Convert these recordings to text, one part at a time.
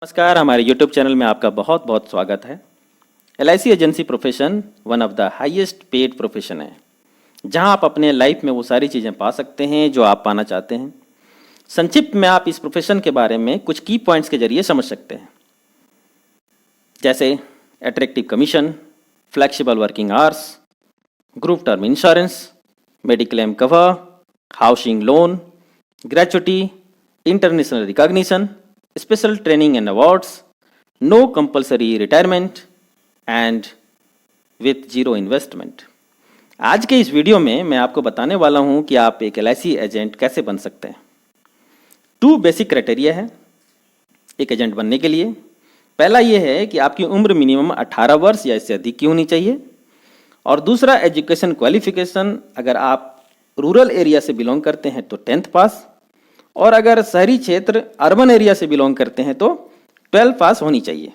नमस्कार, हमारे YouTube channel में आपका बहुत बहुत स्वागत है। LIC agency profession one of the highest paid profession है, जहां आप अपने लाइफ में वो सारी चीज़ें पा सकते हैं जो आप पाना चाहते हैं। संक्षिप्त में आप इस प्रोफेशन के बारे में कुछ की पॉइंट्स के जरिए समझ सकते हैं, जैसे attractive commission, flexible working hours, group term insurance, mediclaim cover, housing loan, gratuity, international recognition, special training and awards, no compulsory retirement and with zero investment. आज के इस वीडियो में मैं आपको बताने वाला हूं कि आप एक LIC एजेंट कैसे बन सकते हैं। 2 बेसिक क्राइटेरिया है एक एजेंट बनने के लिए। पहला ये है कि आपकी उम्र मिनिमम 18 वर्ष या इससे अधिक की होनी चाहिए, और दूसरा एजुकेशन क्वालिफिकेशन, अगर आप रूरल एरिया से बिलोंग करते हैं तो 10th पास, और अगर शहरी क्षेत्र अर्बन एरिया से बिलोंग करते हैं तो 12 पास होनी चाहिए।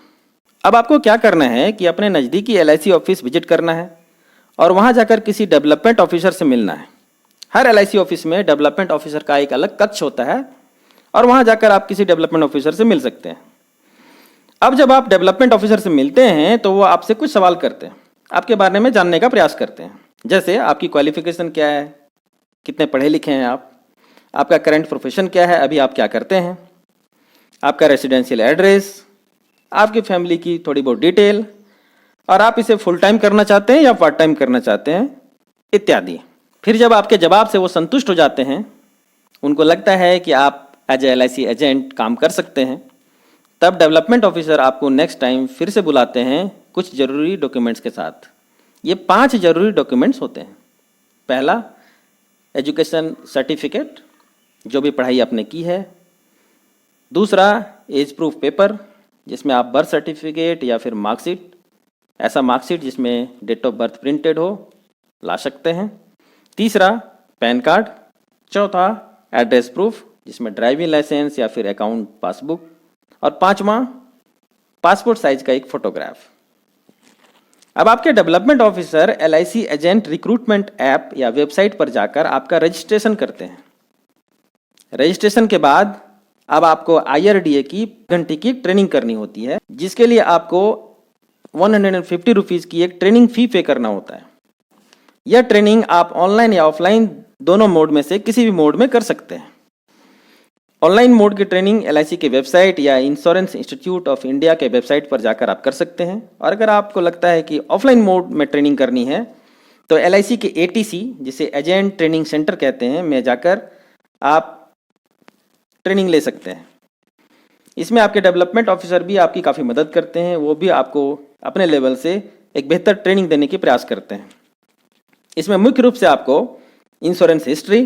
अब आपको क्या करना है कि अपने नज़दीकी LIC ऑफिस विजिट करना है और वहाँ जाकर किसी डेवलपमेंट ऑफिसर से मिलना है। हर LIC ऑफिस में डेवलपमेंट ऑफिसर का एक अलग कक्ष होता है और वहाँ जाकर आप किसी डेवलपमेंट ऑफिसर से मिल सकते हैं। अब जब आप डेवलपमेंट ऑफिसर से मिलते हैं तो वो आपसे कुछ सवाल करते हैं, आपके बारे में जानने का प्रयास करते हैं, जैसे आपकी क्वालिफिकेशन क्या है, कितने पढ़े लिखे हैं आप, आपका करंट प्रोफेशन क्या है, अभी आप क्या करते हैं, आपका रेसिडेंशियल एड्रेस, आपकी फैमिली की थोड़ी बहुत डिटेल, और आप इसे फुल टाइम करना चाहते हैं या पार्ट टाइम करना चाहते हैं, इत्यादि। फिर जब आपके जवाब से वो संतुष्ट हो जाते हैं, उनको लगता है कि आप एज ए LIC एजेंट काम कर सकते हैं, तब डेवलपमेंट ऑफिसर आपको नेक्स्ट टाइम फिर से बुलाते हैं कुछ ज़रूरी डॉक्यूमेंट्स के साथ। ये 5 जरूरी डॉक्यूमेंट्स होते हैं। पहला, एजुकेशन सर्टिफिकेट, जो भी पढ़ाई आपने की है। दूसरा, एज प्रूफ पेपर, जिसमें आप बर्थ सर्टिफिकेट या फिर मार्कशीट, ऐसा मार्कशीट जिसमें डेट ऑफ बर्थ प्रिंटेड हो, ला सकते हैं। तीसरा, पैन कार्ड। चौथा, एड्रेस प्रूफ, जिसमें ड्राइविंग लाइसेंस या फिर अकाउंट पासबुक। और 5वां, पासपोर्ट साइज का एक फोटोग्राफ। अब आपके development officer LIC agent recruitment app या वेबसाइट पर जाकर आपका रजिस्ट्रेशन करते हैं। रजिस्ट्रेशन के बाद अब आपको IRDA की घंटे की ट्रेनिंग करनी होती है, जिसके लिए आपको 150 रुपीज़ की एक ट्रेनिंग फ़ी पे करना होता है। यह ट्रेनिंग आप ऑनलाइन या ऑफलाइन दोनों मोड में से किसी भी मोड में कर सकते हैं। ऑनलाइन मोड की ट्रेनिंग LIC के वेबसाइट या इंश्योरेंस इंस्टीट्यूट ऑफ इंडिया के वेबसाइट पर जाकर आप कर सकते हैं, और अगर आपको लगता है कि ऑफलाइन मोड में ट्रेनिंग करनी है तो LIC के ATC, जिसे एजेंट ट्रेनिंग सेंटर कहते हैं, में जाकर आप ट्रेनिंग ले सकते हैं। इसमें आपके डेवलपमेंट ऑफिसर भी आपकी काफ़ी मदद करते हैं, वो भी आपको अपने लेवल से एक बेहतर ट्रेनिंग देने की प्रयास करते हैं। इसमें मुख्य रूप से आपको insurance history,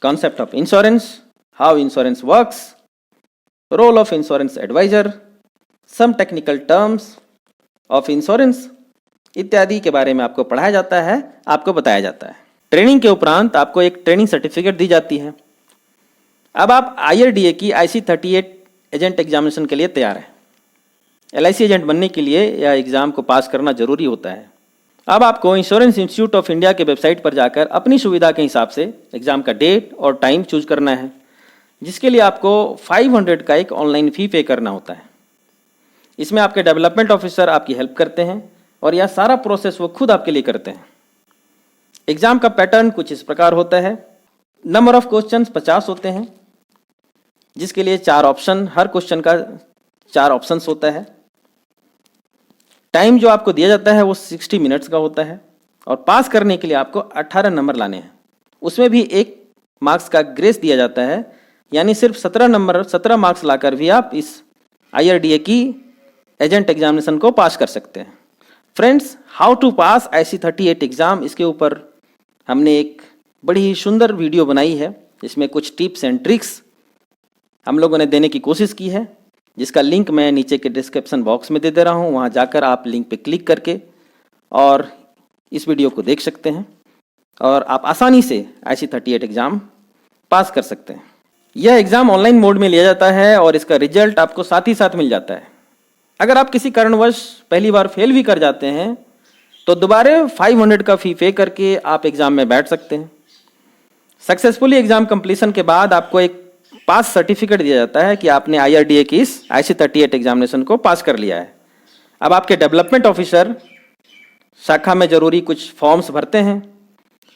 concept of insurance, how insurance works, role of insurance advisor, some technical terms of insurance इत्यादि के बारे में आपको पढ़ाया जाता है, आपको बताया जाता है। ट्रेनिंग के उपरांत आपको एक ट्रेनिंग सर्टिफिकेट दी जाती है। अब आप IRDA की IC38 एजेंट एग्जामिनेशन के लिए तैयार हैं। LIC एजेंट बनने के लिए यह एग्ज़ाम को पास करना जरूरी होता है। अब आपको इंश्योरेंस इंस्टीट्यूट ऑफ इंडिया के वेबसाइट पर जाकर अपनी सुविधा के हिसाब से एग्ज़ाम का डेट और टाइम चूज करना है, जिसके लिए आपको 500 का एक ऑनलाइन फ़ी पे करना होता है। इसमें आपके डेवलपमेंट ऑफिसर आपकी हेल्प करते हैं और यह सारा प्रोसेस वो खुद आपके लिए करते हैं। एग्ज़ाम का पैटर्न कुछ इस प्रकार होता है। नंबर ऑफ क्वेश्चंस 50 होते हैं, जिसके लिए 4 ऑप्शन, हर क्वेश्चन का 4 ऑप्शंस होता है। टाइम जो आपको दिया जाता है वो 60 मिनट्स का होता है, और पास करने के लिए आपको 18 नंबर लाने हैं। उसमें भी 1 मार्क्स का ग्रेस दिया जाता है, यानी सिर्फ 17 मार्क्स लाकर भी आप इस IRDA की एजेंट एग्जामिनेशन को पास कर सकते हैं। Friends, how to pass IC38 exam, इसके ऊपर हमने एक बड़ी ही सुंदर वीडियो बनाई है, जिसमें कुछ टिप्स एंड ट्रिक्स हम लोगों ने देने की कोशिश की है, जिसका लिंक मैं नीचे के डिस्क्रिप्शन बॉक्स में दे दे रहा हूँ। वहाँ जाकर आप लिंक पे क्लिक करके और इस वीडियो को देख सकते हैं, और आप आसानी से IC38 एग्ज़ाम पास कर सकते हैं। यह एग्ज़ाम ऑनलाइन मोड में लिया जाता है और इसका रिजल्ट आपको साथ ही साथ मिल जाता है। अगर आप किसी कारणवश पहली बार फेल भी कर जाते हैं तो दोबारा 500 का फ़ी पे करके आप एग्ज़ाम में बैठ सकते हैं। सक्सेसफुली एग्ज़ाम कंप्लीशन के बाद आपको एक पास सर्टिफिकेट दिया जाता है कि आपने IRDA की इस IC38 एग्जामिनेशन को पास कर लिया है। अब आपके डेवलपमेंट ऑफिसर शाखा में जरूरी कुछ फॉर्म्स भरते हैं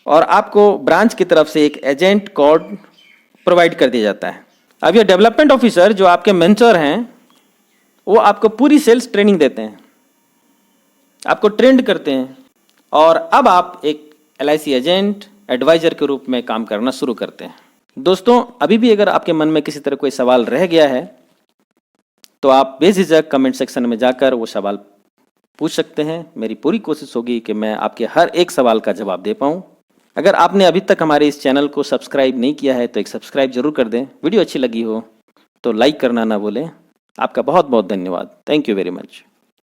और आपको ब्रांच की तरफ से एक एजेंट कोड प्रोवाइड कर दिया जाता है। अब ये डेवलपमेंट ऑफिसर जो आपके मेंटर हैं वो आपको पूरी सेल्स ट्रेनिंग देते हैं, आपको ट्रेंड करते हैं और अब आप एक LIC एजेंट एडवाइजर के रूप में काम करना शुरू करते हैं। दोस्तों, अभी भी अगर आपके मन में किसी तरह कोई सवाल रह गया है तो आप बेझिझक कमेंट सेक्शन में जाकर वो सवाल पूछ सकते हैं। मेरी पूरी कोशिश होगी कि मैं आपके हर एक सवाल का जवाब दे पाऊँ। अगर आपने अभी तक हमारे इस चैनल को सब्सक्राइब नहीं किया है तो एक सब्सक्राइब जरूर कर दें। वीडियो अच्छी लगी हो तो लाइक करना ना भूलें। आपका बहुत बहुत धन्यवाद। Thank you very much.